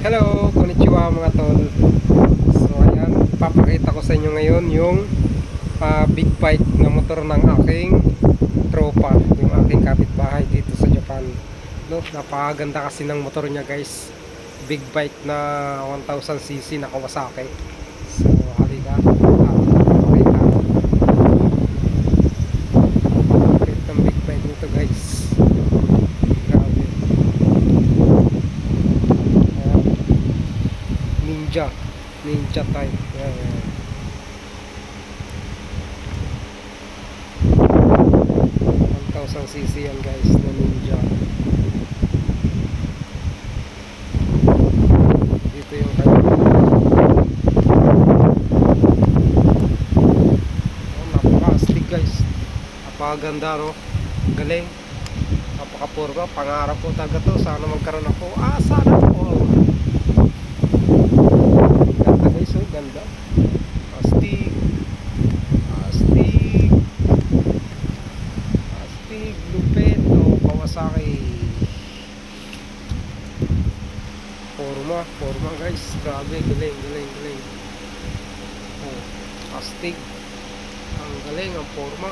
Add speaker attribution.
Speaker 1: Hello, konnichiwa mga tol. So ayan, papakita ko sa inyo ngayon yung big bike na motor ng aking tropa, yung aking kapitbahay dito sa Japan. No, napakaganda kasi ng motor niya, guys. Big bike na 1000cc na Kawasaki. So halika, papakita. Papakita ng big bike nito, guys. Grabe. Ninja type. Ayan. 1000cc yan, guys, na Ninja. Dito yung kanya. Napaka-astig, guys. Napakaganda, no? Galing. Napaka-purba. Pangarap ko talaga to. Sana magkaroon ako. Sana po. Ganda, guys. Oh, ganda. Astig. Astig. Astig. Lupit. O, Kawasaki. Forma, guys. Grabe. Galing. Oh, astig. Ang galing ang forma.